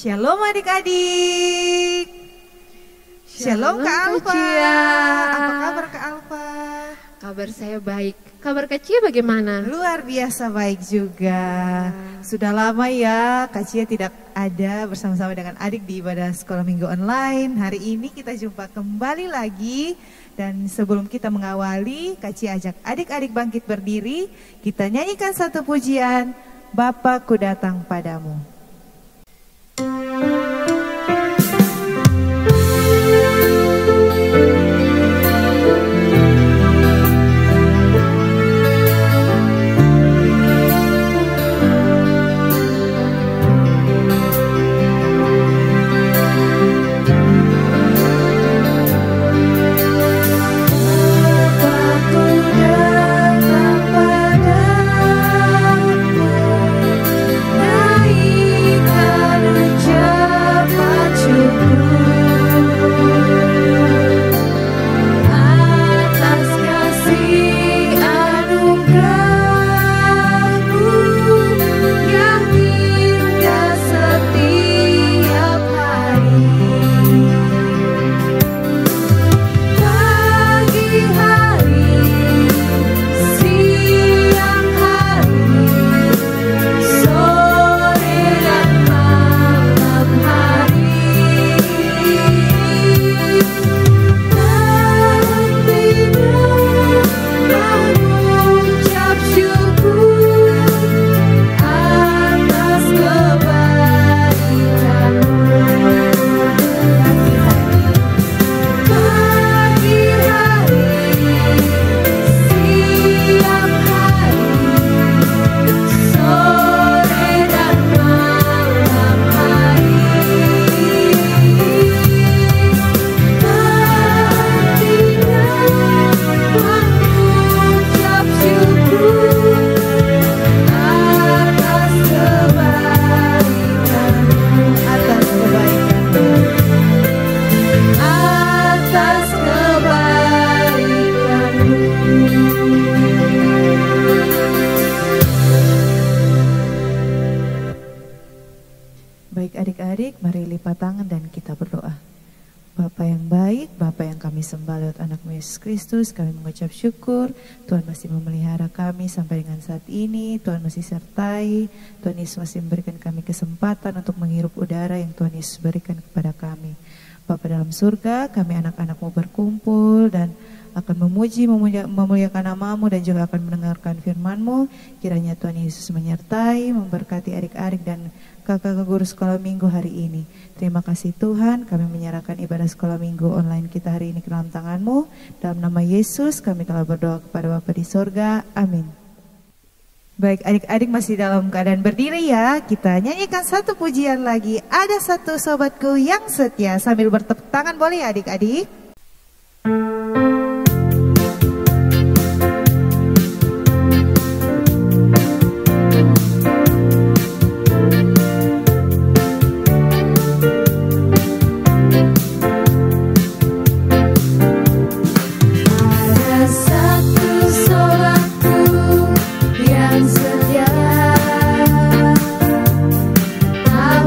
Shalom adik-adik. Shalom Kak Alfa. Apa kabar Kak Alfa? Kabar saya baik. Kabar Kak Cia bagaimana? Luar biasa baik juga. Sudah lama ya Kak Cia tidak ada bersama-sama dengan adik di ibadah sekolah minggu online. Hari ini kita jumpa kembali lagi. Dan sebelum kita mengawali, Kak Cia ajak adik-adik bangkit berdiri. Kita nyanyikan satu pujian, Bapakku datang padamu. Baik adik-adik, mari lipat tangan dan kita berdoa. Bapa yang baik, Bapa yang kami sembah lewat anak-Mu Yesus Kristus, kami mengucap syukur. Tuhan masih memelihara kami sampai dengan saat ini. Tuhan masih sertai, Tuhan Yesus masih memberikan kami kesempatan untuk menghirup udara yang Tuhan Yesus berikan kepada kami. Bapa dalam surga, kami anak-anak-Mu berkumpul dan akan memuji, memuliakan nama-Mu dan juga akan mendengarkan firman-Mu. Kiranya Tuhan Yesus menyertai, memberkati adik-adik dan kakak guru sekolah minggu hari ini. Terima kasih Tuhan, kami menyerahkan ibadah sekolah minggu online kita hari ini ke dalam tangan-Mu. Dalam nama Yesus kami telah berdoa kepada Bapa di sorga. Amin. Baik adik-adik masih dalam keadaan berdiri ya. Kita nyanyikan satu pujian lagi. Ada satu sobatku yang setia. Sambil bertepuk tangan boleh ya adik-adik?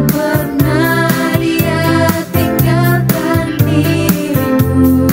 Pernah dia tinggalkan dirimu.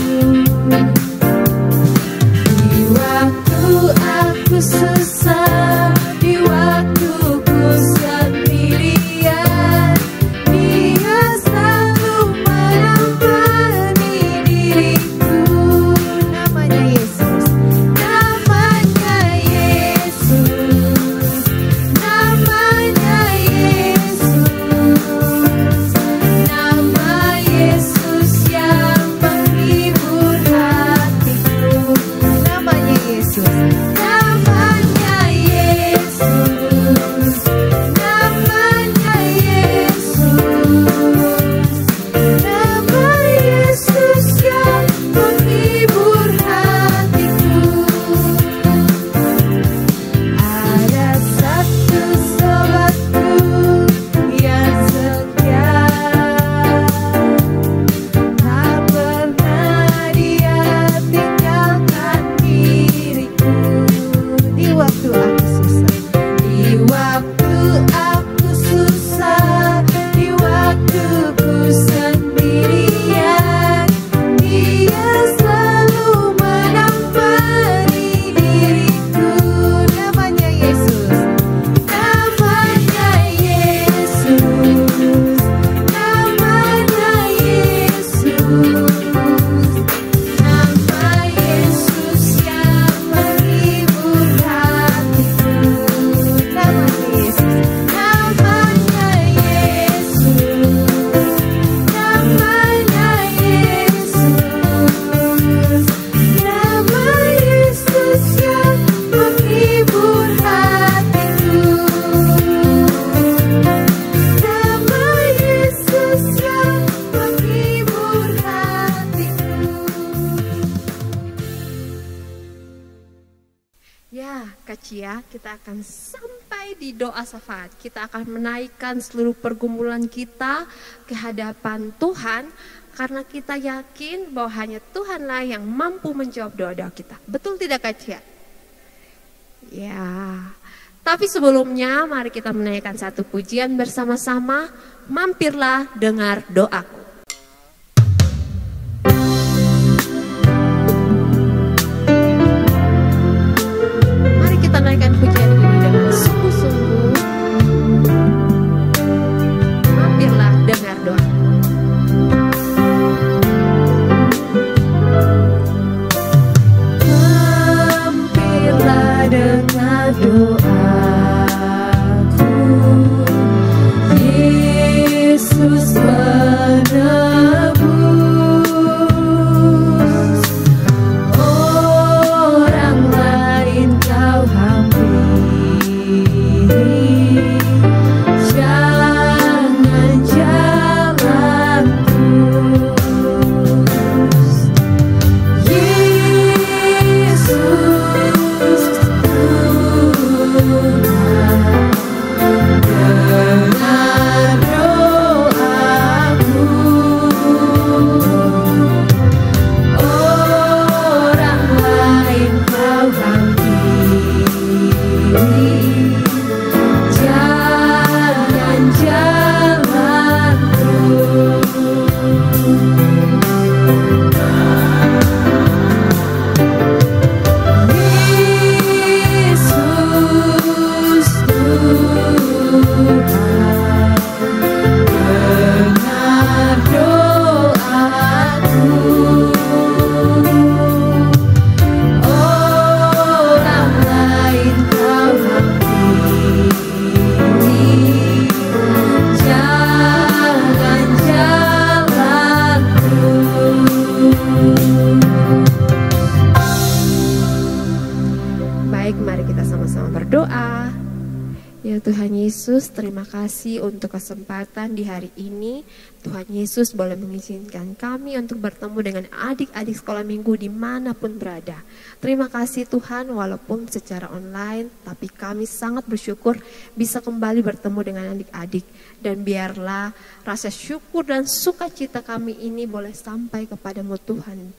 Cia, kita akan sampai di doa syafaat. Kita akan menaikkan seluruh pergumulan kita ke hadapan Tuhan, karena kita yakin bahwa hanya Tuhanlah yang mampu menjawab doa-doa kita. Betul tidak Kak Cia? Ya. Tapi sebelumnya mari kita menaikkan satu pujian bersama-sama. Mampirlah dengar doaku. Mari kita naikkan pujian ini dengan sungguh-sungguh. Mampirlah dengar doaku. Mampirlah dengar doaku, Yesus penebus. Orang lain kau hampiri, jangan jalan terus. Yesus Tuhan, dengar doaku. Orang lain kau hampiri, jangan jalan terus. Yesus Tuhan, dengar doaku. Orang lain kau hampiri, jangan jalan terus. Baik, mari kita sama-sama berdoa. Ya Tuhan Yesus, terima kasih untuk kesempatan di hari ini. Tuhan Yesus boleh mengizinkan kami untuk bertemu dengan adik-adik sekolah minggu dimanapun berada. Terima kasih Tuhan, walaupun secara online, tapi kami sangat bersyukur bisa kembali bertemu dengan adik-adik. Dan biarlah rasa syukur dan sukacita kami ini boleh sampai kepadamu Tuhan.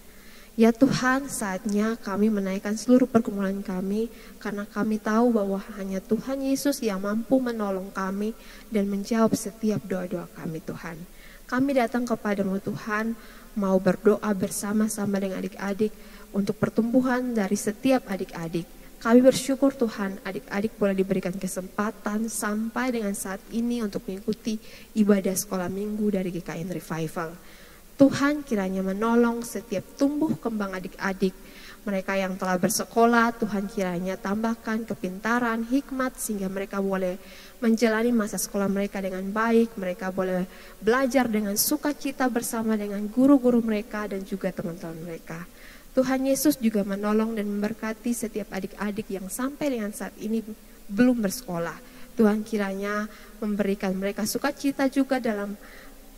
Ya Tuhan, saatnya kami menaikkan seluruh pergumulan kami, karena kami tahu bahwa hanya Tuhan Yesus yang mampu menolong kami dan menjawab setiap doa-doa kami Tuhan. Kami datang kepadamu Tuhan, mau berdoa bersama-sama dengan adik-adik untuk pertumbuhan dari setiap adik-adik. Kami bersyukur Tuhan, adik-adik boleh diberikan kesempatan sampai dengan saat ini untuk mengikuti ibadah sekolah minggu dari GKN Revival. Tuhan kiranya menolong setiap tumbuh kembang adik-adik. Mereka yang telah bersekolah, Tuhan kiranya tambahkan kepintaran, hikmat, sehingga mereka boleh menjalani masa sekolah mereka dengan baik. Mereka boleh belajar dengan sukacita bersama dengan guru-guru mereka dan juga teman-teman mereka. Tuhan Yesus juga menolong dan memberkati setiap adik-adik yang sampai dengan saat ini belum bersekolah. Tuhan kiranya memberikan mereka sukacita juga dalam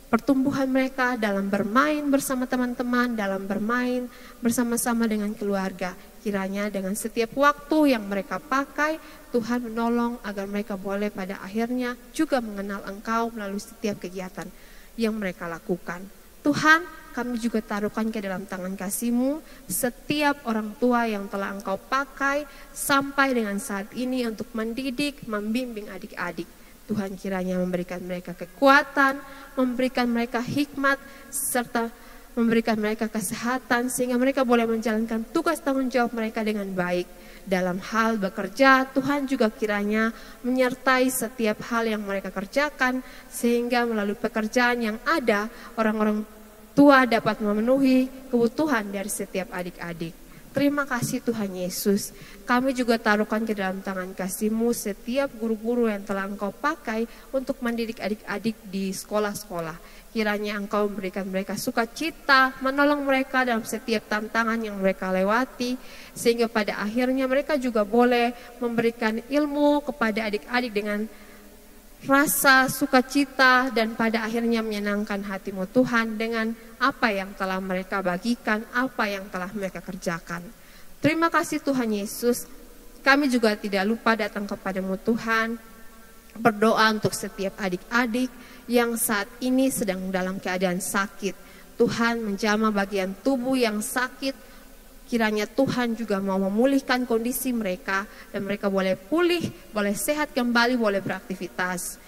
pertumbuhan mereka, dalam bermain bersama teman-teman, dalam bermain bersama-sama dengan keluarga. Kiranya dengan setiap waktu yang mereka pakai, Tuhan menolong agar mereka boleh pada akhirnya juga mengenal Engkau melalui setiap kegiatan yang mereka lakukan. Tuhan, kami juga taruhkan ke dalam tangan kasih-Mu setiap orang tua yang telah Engkau pakai sampai dengan saat ini untuk mendidik, membimbing adik-adik. Tuhan kiranya memberikan mereka kekuatan, memberikan mereka hikmat, serta memberikan mereka kesehatan sehingga mereka boleh menjalankan tugas tanggung jawab mereka dengan baik. Dalam hal bekerja, Tuhan juga kiranya menyertai setiap hal yang mereka kerjakan sehingga melalui pekerjaan yang ada, orang-orang tua dapat memenuhi kebutuhan dari setiap adik-adik. Terima kasih Tuhan Yesus. Kami juga taruhkan ke dalam tangan kasih-Mu setiap guru-guru yang telah Engkau pakai untuk mendidik adik-adik di sekolah-sekolah. Kiranya Engkau memberikan mereka sukacita, menolong mereka dalam setiap tantangan yang mereka lewati. Sehingga pada akhirnya mereka juga boleh memberikan ilmu kepada adik-adik dengan rasa sukacita dan pada akhirnya menyenangkan hati-Mu Tuhan dengan apa yang telah mereka bagikan, apa yang telah mereka kerjakan. Terima kasih Tuhan Yesus. Kami juga tidak lupa datang kepadamu Tuhan, berdoa untuk setiap adik-adik yang saat ini sedang dalam keadaan sakit. Tuhan menjamah bagian tubuh yang sakit, kiranya Tuhan juga mau memulihkan kondisi mereka, dan mereka boleh pulih, boleh sehat kembali, boleh beraktivitas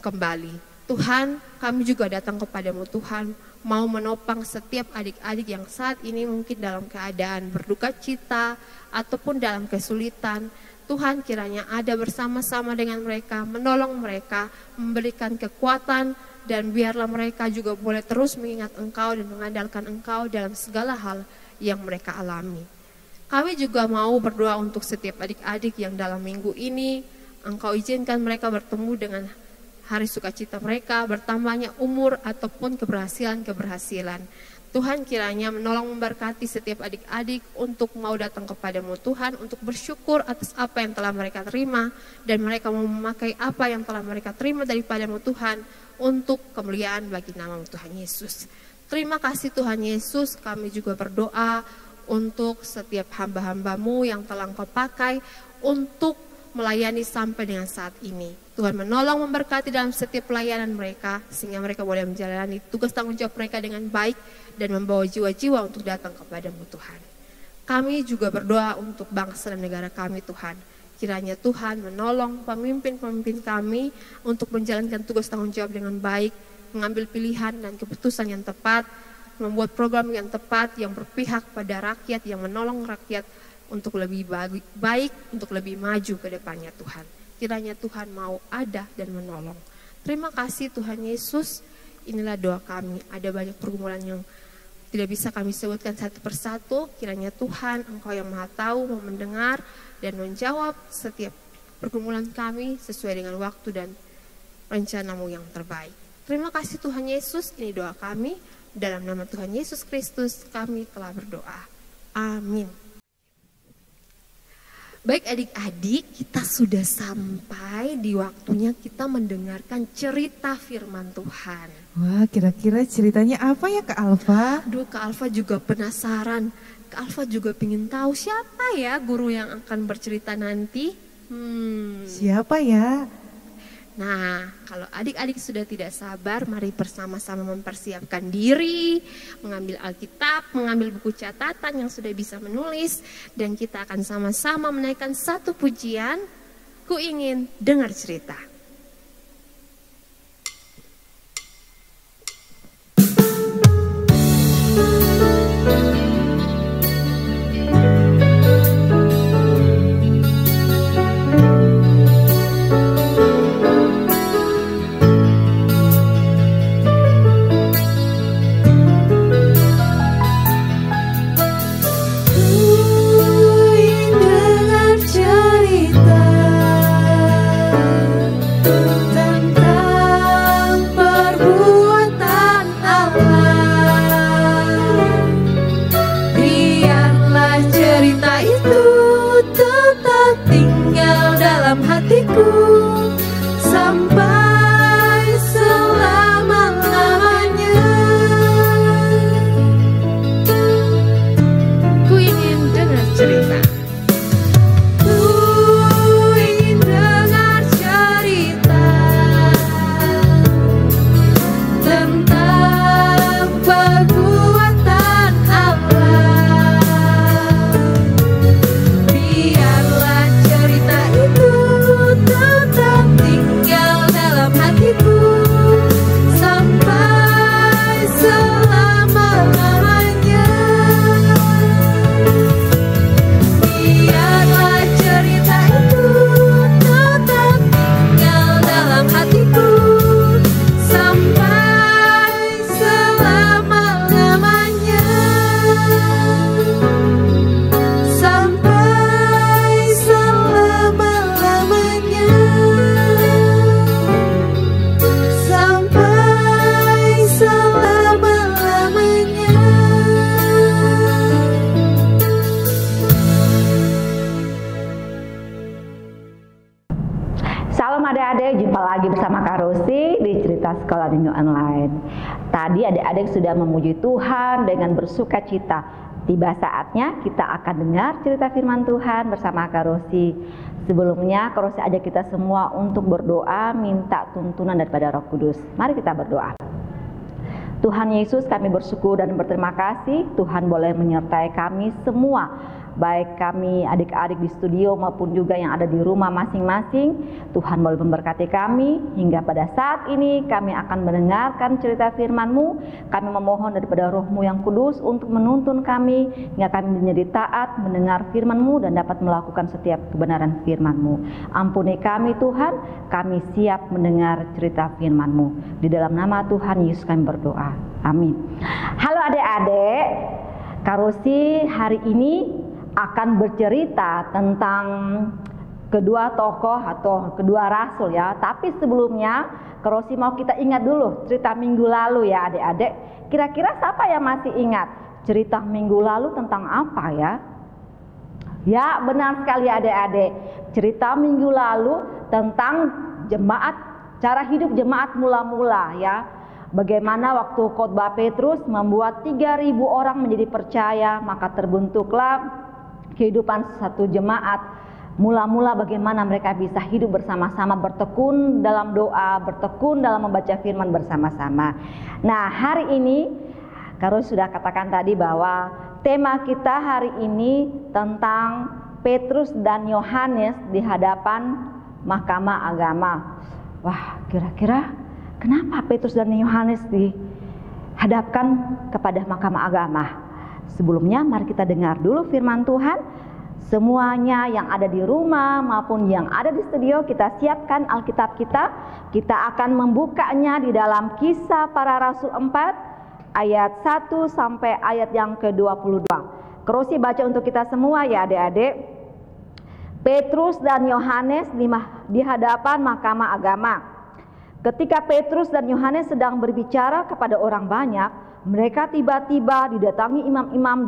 kembali. Tuhan, kami juga datang kepadamu Tuhan, mau menopang setiap adik-adik yang saat ini mungkin dalam keadaan berduka cita ataupun dalam kesulitan. Tuhan kiranya ada bersama-sama dengan mereka, menolong mereka, memberikan kekuatan, dan biarlah mereka juga boleh terus mengingat Engkau dan mengandalkan Engkau dalam segala hal yang mereka alami. Kami juga mau berdoa untuk setiap adik-adik yang dalam minggu ini Engkau izinkan mereka bertemu dengan hari sukacita mereka, bertambahnya umur ataupun keberhasilan. Tuhan kiranya menolong memberkati setiap adik-adik untuk mau datang kepadamu Tuhan, untuk bersyukur atas apa yang telah mereka terima, dan mereka mau memakai apa yang telah mereka terima daripadamu Tuhan, untuk kemuliaan bagi nama Tuhan Yesus. Terima kasih Tuhan Yesus, kami juga berdoa untuk setiap hamba-hambamu yang telah Engkau pakai untuk melayani sampai dengan saat ini. Tuhan menolong memberkati dalam setiap pelayanan mereka, sehingga mereka boleh menjalani tugas tanggung jawab mereka dengan baik dan membawa jiwa-jiwa untuk datang kepadamu Tuhan. Kami juga berdoa untuk bangsa dan negara kami Tuhan. Kiranya Tuhan menolong pemimpin-pemimpin kami untuk menjalankan tugas tanggung jawab dengan baik, mengambil pilihan dan keputusan yang tepat, membuat program yang tepat, yang berpihak pada rakyat, yang menolong rakyat untuk lebih baik, untuk lebih maju ke depannya Tuhan. Kiranya Tuhan mau ada dan menolong. Terima kasih Tuhan Yesus, inilah doa kami. Ada banyak pergumulan yang tidak bisa kami sebutkan satu persatu. Kiranya Tuhan, Engkau yang Maha Tahu, mau mendengar dan menjawab setiap pergumulan kami sesuai dengan waktu dan rencana-Mu yang terbaik. Terima kasih Tuhan Yesus, ini doa kami. Dalam nama Tuhan Yesus Kristus kami telah berdoa. Amin. Baik adik-adik, kita sudah sampai di waktunya kita mendengarkan cerita firman Tuhan. Wah, kira-kira ceritanya apa ya Kak Alfa? Aduh, Kak Alfa juga penasaran. Kak Alfa juga ingin tahu siapa ya guru yang akan bercerita nanti. Siapa ya? Nah, kalau adik-adik sudah tidak sabar, mari bersama-sama mempersiapkan diri, mengambil Alkitab, mengambil buku catatan yang sudah bisa menulis, dan kita akan sama-sama menaikkan satu pujian, Ku Ingin Dengar Cerita. Sekolah Minggu Online. Tadi adik-adik sudah memuji Tuhan dengan bersukacita Tiba saatnya kita akan dengar cerita firman Tuhan bersama Kak Rosi. Sebelumnya Kak Rosi ajak kita semua untuk berdoa minta tuntunan daripada Roh Kudus. Mari kita berdoa. Tuhan Yesus, kami bersyukur dan berterima kasih Tuhan boleh menyertai kami semua, baik kami adik-adik di studio maupun juga yang ada di rumah masing-masing. Tuhan boleh memberkati kami hingga pada saat ini kami akan mendengarkan cerita firman-Mu. Kami memohon daripada Roh-Mu yang kudus untuk menuntun kami hingga kami menjadi taat mendengar firman-Mu dan dapat melakukan setiap kebenaran firman-Mu. Ampuni kami Tuhan, kami siap mendengar cerita firman-Mu. Di dalam nama Tuhan Yesus kami berdoa. Amin. Halo adik-adik, Kak Rosi hari ini akan bercerita tentang kedua tokoh atau kedua rasul ya. Tapi sebelumnya Kak Rosi mau kita ingat dulu cerita minggu lalu ya adik-adik. Kira-kira siapa yang masih ingat cerita minggu lalu tentang apa ya? Ya benar sekali adik-adik. Cerita minggu lalu tentang jemaat, cara hidup jemaat mula-mula ya. Bagaimana waktu khotbah Petrus membuat 3.000 orang menjadi percaya, maka terbentuklah kehidupan satu jemaat. Mula-mula bagaimana mereka bisa hidup bersama-sama, bertekun dalam doa, bertekun dalam membaca firman bersama-sama. Nah hari ini Kak Rosi sudah katakan tadi bahwa tema kita hari ini tentang Petrus dan Yohanes di hadapan Mahkamah Agama. Wah, kira-kira kenapa Petrus dan Yohanes dihadapkan kepada Mahkamah Agama? Sebelumnya mari kita dengar dulu firman Tuhan. Semuanya yang ada di rumah maupun yang ada di studio, kita siapkan Alkitab kita. Kita akan membukanya di dalam Kisah Para Rasul 4 ayat 1 sampai ayat yang ke-22. Kak Rosi baca untuk kita semua ya adik-adik. Petrus dan Yohanes di hadapan Mahkamah Agama. Ketika Petrus dan Yohanes sedang berbicara kepada orang banyak, mereka tiba-tiba didatangi imam-imam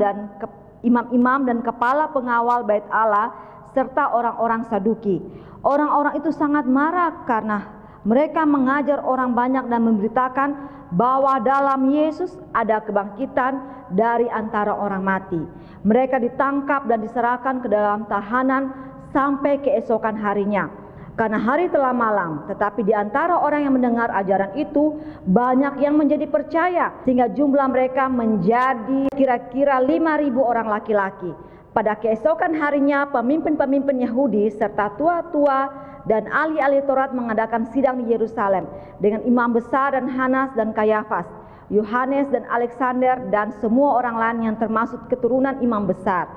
dan kepala pengawal bait Allah serta orang-orang Saduki. Orang-orang itu sangat marah karena mereka mengajar orang banyak dan memberitakan bahwa dalam Yesus ada kebangkitan dari antara orang mati. Mereka ditangkap dan diserahkan ke dalam tahanan sampai keesokan harinya. Karena hari telah malam, tetapi di antara orang yang mendengar ajaran itu banyak yang menjadi percaya, sehingga jumlah mereka menjadi kira-kira 5.000 orang laki-laki. Pada keesokan harinya pemimpin-pemimpin Yahudi serta tua-tua dan ahli-ahli Taurat mengadakan sidang di Yerusalem dengan imam besar dan Hanas dan Kayafas, Yohanes dan Alexander dan semua orang lain yang termasuk keturunan imam besar.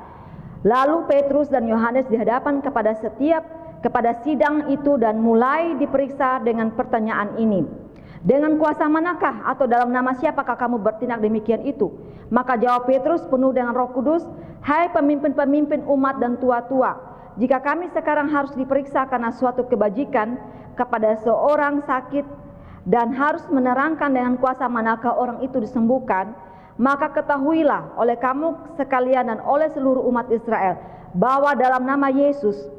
Lalu Petrus dan Yohanes dihadapkan kepada sidang itu dan mulai diperiksa dengan pertanyaan ini. Dengan kuasa manakah atau dalam nama siapakah kamu bertindak demikian itu? Maka jawab Petrus penuh dengan Roh Kudus, hai pemimpin-pemimpin umat dan tua-tua, jika kami sekarang harus diperiksa karena suatu kebajikan kepada seorang sakit dan harus menerangkan dengan kuasa manakah orang itu disembuhkan, maka ketahuilah oleh kamu sekalian dan oleh seluruh umat Israel bahwa dalam nama Yesus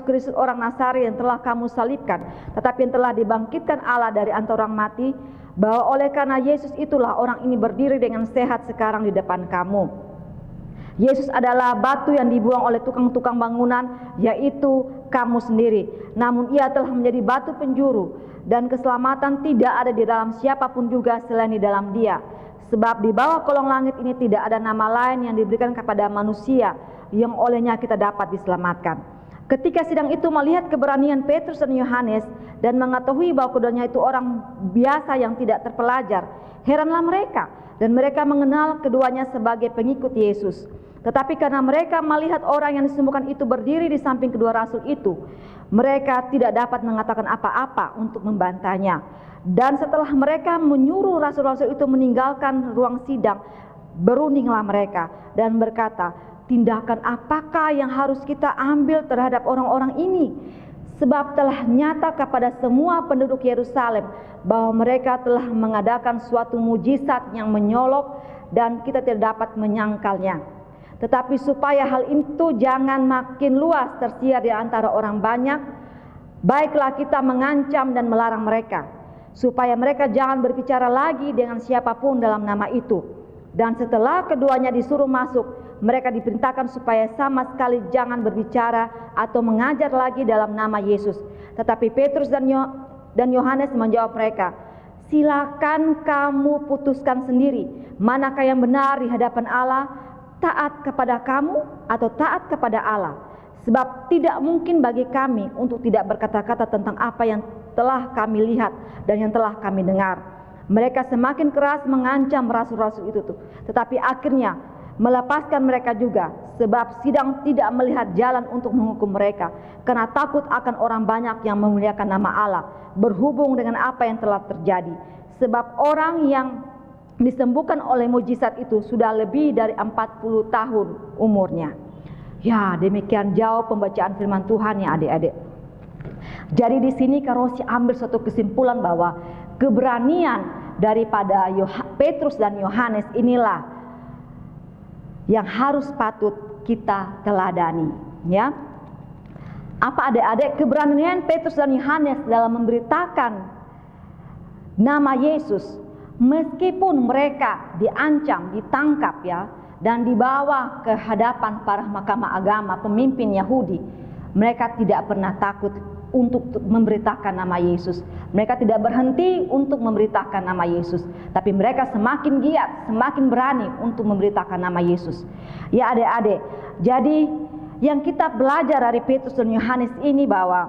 Kristus orang Nasari yang telah kamu salibkan, tetapi yang telah dibangkitkan Allah dari antara orang mati, bahwa oleh karena Yesus itulah orang ini berdiri dengan sehat sekarang di depan kamu. Yesus adalah batu yang dibuang oleh tukang-tukang bangunan, yaitu kamu sendiri. Namun ia telah menjadi batu penjuru, dan keselamatan tidak ada di dalam siapapun juga selain di dalam Dia. Sebab di bawah kolong langit ini tidak ada nama lain yang diberikan kepada manusia yang olehnya kita dapat diselamatkan. Ketika sidang itu melihat keberanian Petrus dan Yohanes dan mengetahui bahwa keduanya itu orang biasa yang tidak terpelajar, heranlah mereka dan mereka mengenal keduanya sebagai pengikut Yesus. Tetapi karena mereka melihat orang yang disembuhkan itu berdiri di samping kedua rasul itu, mereka tidak dapat mengatakan apa-apa untuk membantahnya. Dan setelah mereka menyuruh rasul-rasul itu meninggalkan ruang sidang, berundinglah mereka dan berkata, tindakan apakah yang harus kita ambil terhadap orang-orang ini? Sebab telah nyata kepada semua penduduk Yerusalem bahwa mereka telah mengadakan suatu mujizat yang menyolok dan kita tidak dapat menyangkalnya. Tetapi supaya hal itu jangan makin luas tersiar di antara orang banyak, baiklah kita mengancam dan melarang mereka, supaya mereka jangan berbicara lagi dengan siapapun dalam nama itu. Dan setelah keduanya disuruh masuk, mereka diperintahkan supaya sama sekali jangan berbicara atau mengajar lagi dalam nama Yesus. Tetapi Petrus dan Yohanes menjawab mereka, "Silakan kamu putuskan sendiri, manakah yang benar di hadapan Allah, taat kepada kamu atau taat kepada Allah. Sebab tidak mungkin bagi kami untuk tidak berkata-kata tentang apa yang telah kami lihat dan yang telah kami dengar." Mereka semakin keras mengancam rasul-rasul itu tetapi akhirnya melepaskan mereka juga, sebab sidang tidak melihat jalan untuk menghukum mereka karena takut akan orang banyak yang memuliakan nama Allah berhubung dengan apa yang telah terjadi. Sebab orang yang disembuhkan oleh mujizat itu sudah lebih dari 40 tahun umurnya. Ya, demikian jauh pembacaan firman Tuhan ya adik-adik. Jadi di sini Karosi ambil suatu kesimpulan bahwa keberanian daripada Petrus dan Yohanes inilah yang harus patut kita teladani, ya. Apa adik-adik? Keberanian Petrus dan Yohanes dalam memberitakan nama Yesus, meskipun mereka diancam, ditangkap ya, dan dibawa ke hadapan para mahkamah agama, pemimpin Yahudi, mereka tidak pernah takut untuk memberitakan nama Yesus. Mereka tidak berhenti untuk memberitakan nama Yesus, tapi mereka semakin giat, semakin berani untuk memberitakan nama Yesus. Ya adik-adik, jadi yang kita belajar dari Petrus dan Yohanes ini bahwa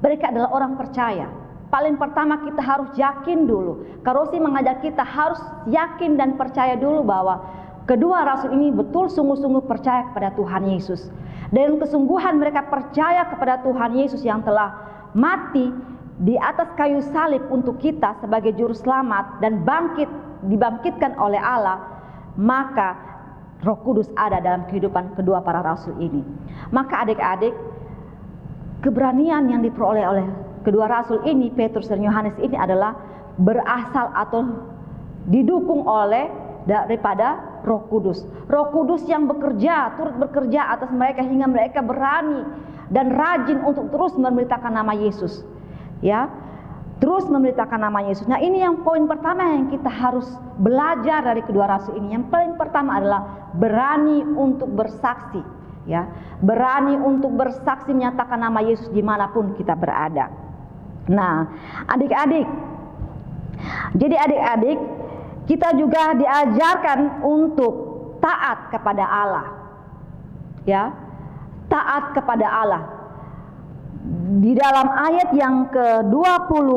mereka adalah orang percaya. Paling pertama kita harus yakin dulu. Karosi mengajak kita harus yakin dan percaya dulu bahwa kedua rasul ini betul sungguh-sungguh percaya kepada Tuhan Yesus. Dan kesungguhan mereka percaya kepada Tuhan Yesus yang telah mati di atas kayu salib untuk kita sebagai juru selamat dan dibangkitkan oleh Allah, maka Roh Kudus ada dalam kehidupan kedua para rasul ini. Maka adik-adik, keberanian yang diperoleh oleh kedua rasul ini, Petrus dan Yohanes ini adalah berasal atau didukung oleh daripada Roh Kudus. Roh Kudus yang turut bekerja atas mereka hingga mereka berani dan rajin untuk terus memberitakan nama Yesus. Ya, terus memberitakan nama Yesus. Nah, ini yang poin pertama yang kita harus belajar dari kedua rasul ini. Yang paling pertama adalah berani untuk bersaksi. Ya, berani untuk bersaksi menyatakan nama Yesus dimanapun kita berada. Nah, adik-adik, jadi adik-adik, kita juga diajarkan untuk taat kepada Allah. Ya, taat kepada Allah. Di dalam ayat yang ke-20,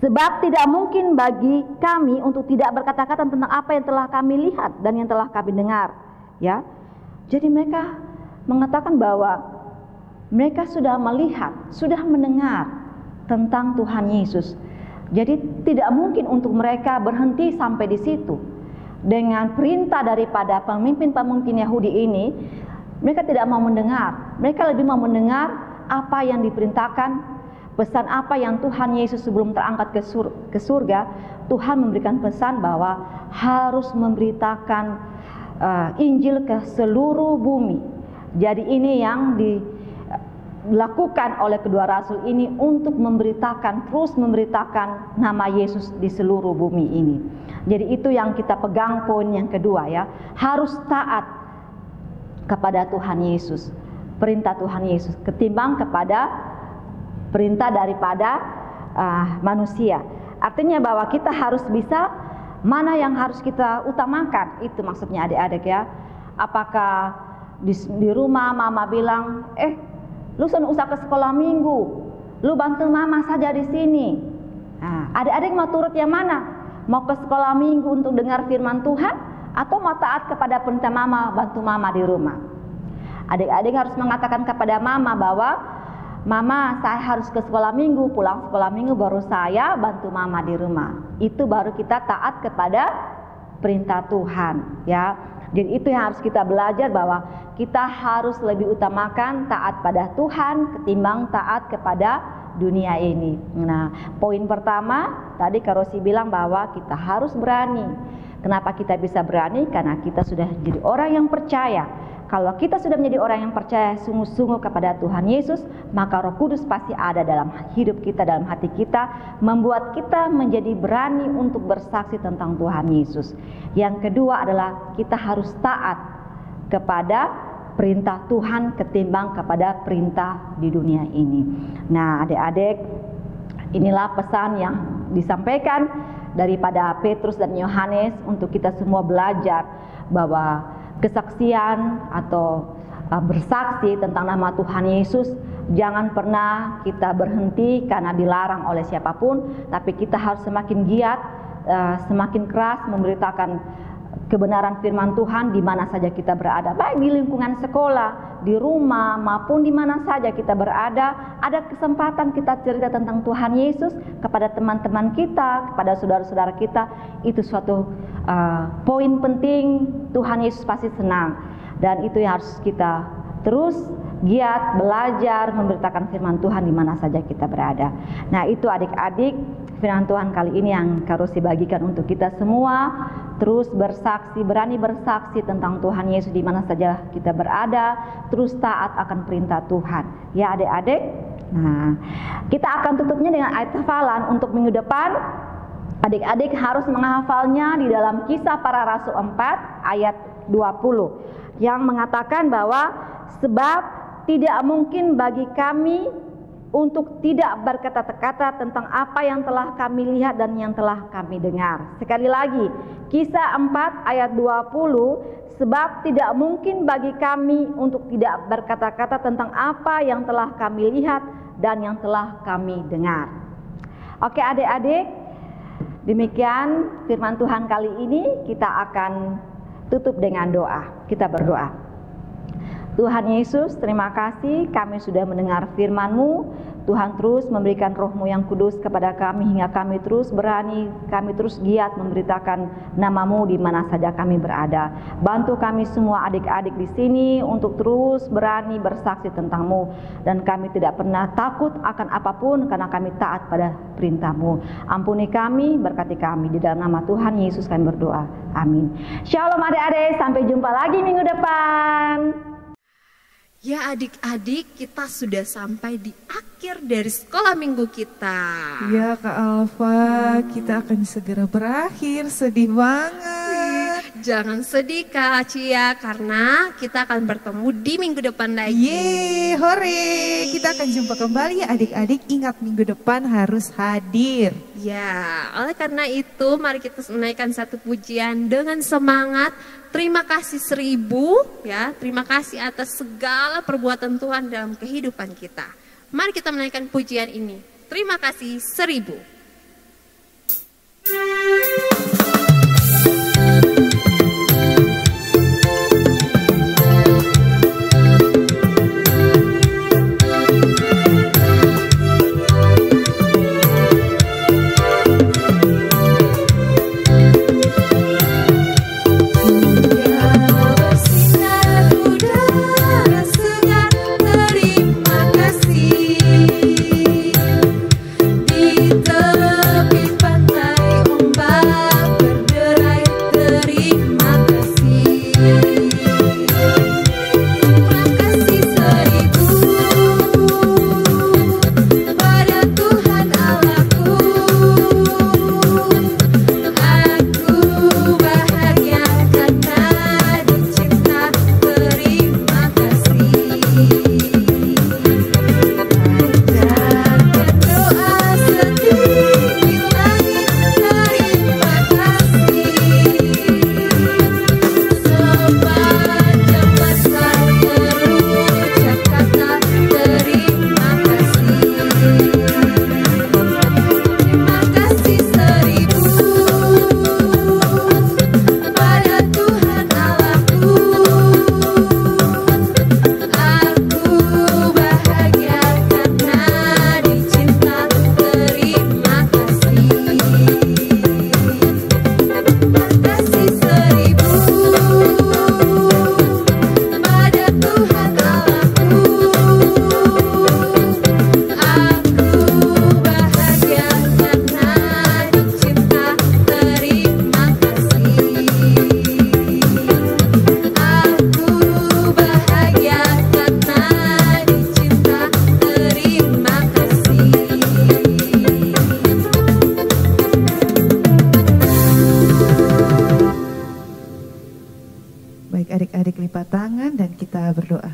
sebab tidak mungkin bagi kami untuk tidak berkata-kata tentang apa yang telah kami lihat dan yang telah kami dengar. Ya, jadi mereka mengatakan bahwa mereka sudah melihat, sudah mendengar tentang Tuhan Yesus. Jadi tidak mungkin untuk mereka berhenti sampai di situ. Dengan perintah daripada pemimpin-pemimpin Yahudi ini, mereka tidak mau mendengar. Mereka lebih mau mendengar apa yang diperintahkan, pesan apa yang Tuhan Yesus sebelum terangkat ke surga. Tuhan memberikan pesan bahwa harus memberitakan Injil ke seluruh bumi. Jadi ini yang dilakukan oleh kedua rasul ini untuk terus memberitakan nama Yesus di seluruh bumi ini. Jadi itu yang kita pegang poin yang kedua ya, harus taat kepada Tuhan Yesus, perintah Tuhan Yesus ketimbang kepada perintah daripada manusia. Artinya bahwa kita harus bisa mana yang harus kita utamakan, itu maksudnya adik-adik ya. Apakah di rumah mama bilang, lu usah ke sekolah minggu, lu bantu mama saja di sini. Nah, adik-adik mau turut yang mana? Mau ke sekolah minggu untuk dengar firman Tuhan, atau mau taat kepada perintah mama, bantu mama di rumah? Adik-adik harus mengatakan kepada mama bahwa, mama saya harus ke sekolah minggu, pulang sekolah minggu baru saya bantu mama di rumah. Itu baru kita taat kepada perintah Tuhan ya. Jadi itu yang harus kita belajar, bahwa kita harus lebih utamakan taat pada Tuhan ketimbang taat kepada dunia ini. Nah, poin pertama tadi Karosi bilang bahwa kita harus berani. Kenapa kita bisa berani? Karena kita sudah jadi orang yang percaya. Kalau kita sudah menjadi orang yang percaya sungguh-sungguh kepada Tuhan Yesus, maka Roh Kudus pasti ada dalam hidup kita, dalam hati kita, membuat kita menjadi berani untuk bersaksi tentang Tuhan Yesus. Yang kedua adalah kita harus taat kepada perintah Tuhan ketimbang kepada perintah di dunia ini. Nah, adik-adik, inilah pesan yang disampaikan daripada Petrus dan Yohanes untuk kita semua belajar bahwa kesaksian atau bersaksi tentang nama Tuhan Yesus jangan pernah kita berhenti karena dilarang oleh siapapun, tapi kita harus semakin giat, semakin keras memberitakan kebenaran firman Tuhan di mana saja kita berada, baik di lingkungan sekolah, di rumah, maupun di mana saja kita berada. Ada kesempatan kita cerita tentang Tuhan Yesus kepada teman-teman kita, kepada saudara-saudara kita. Itu suatu poin penting. Tuhan Yesus pasti senang, dan itu yang harus kita terus giat belajar memberitakan firman Tuhan di mana saja kita berada. Nah, itu adik-adik firman Tuhan kali ini yang harus dibagikan untuk kita semua. Terus bersaksi, berani bersaksi tentang Tuhan Yesus di mana saja kita berada. Terus taat akan perintah Tuhan. Ya adik-adik. Nah, kita akan tutupnya dengan ayat hafalan untuk minggu depan. Adik-adik harus menghafalnya di dalam Kisah Para Rasul 4 ayat 20 yang mengatakan bahwa sebab tidak mungkin bagi kami untuk tidak berkata-kata tentang apa yang telah kami lihat dan yang telah kami dengar. Sekali lagi, Kisah 4 ayat 20, sebab tidak mungkin bagi kami untuk tidak berkata-kata tentang apa yang telah kami lihat dan yang telah kami dengar. Oke adik-adik, demikian firman Tuhan kali ini. Kita akan tutup dengan doa. Kita berdoa. Tuhan Yesus, terima kasih kami sudah mendengar firman-Mu. Tuhan terus memberikan Roh-Mu yang kudus kepada kami hingga kami terus berani, kami terus giat memberitakan nama-Mu di mana saja kami berada. Bantu kami semua adik-adik di sini untuk terus berani bersaksi tentang-Mu, dan kami tidak pernah takut akan apapun karena kami taat pada perintah-Mu. Ampuni kami, berkati kami, di dalam nama Tuhan Yesus kami berdoa. Amin. Shalom adik-adik, sampai jumpa lagi minggu depan. Ya adik-adik, kita sudah sampai di akhir dari sekolah minggu kita. Ya Kak Alfa, kita akan segera berakhir. Sedih banget. Jangan sedih Kak Cia, karena kita akan bertemu di minggu depan lagi. Yeay, hore. Kita akan jumpa kembali ya adik-adik. Ingat minggu depan harus hadir. Ya, oleh karena itu mari kita menaikkan satu pujian dengan semangat. Terima kasih 1000 ya, terima kasih atas segala perbuatan Tuhan dalam kehidupan kita. Mari kita menaikkan pujian ini. Terima kasih 1000. Di tepi pantai ombak lipat tangan dan kita berdoa.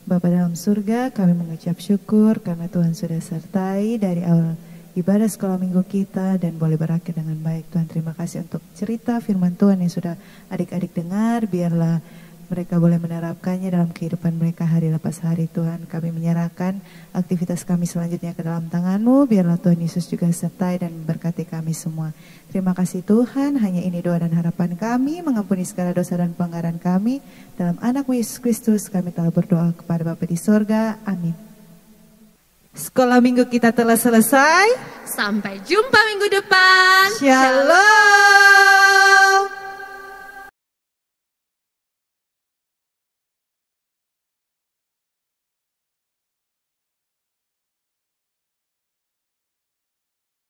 Bapa dalam surga, kami mengucap syukur karena Tuhan sudah sertai dari awal ibadah sekolah minggu kita dan boleh berakhir dengan baik. Tuhan, terima kasih untuk cerita firman Tuhan yang sudah adik-adik dengar. Biarlah mereka boleh menerapkannya dalam kehidupan mereka hari lepas hari. Tuhan, kami menyerahkan aktivitas kami selanjutnya ke dalam tangan-Mu. Biarlah Tuhan Yesus juga sertai dan memberkati kami semua. Terima kasih Tuhan, hanya ini doa dan harapan kami. Mengampuni segala dosa dan pelanggaran kami. Dalam anak Yesus Kristus kami telah berdoa kepada Bapa di sorga. Amin. Sekolah minggu kita telah selesai. Sampai jumpa minggu depan. Shalom.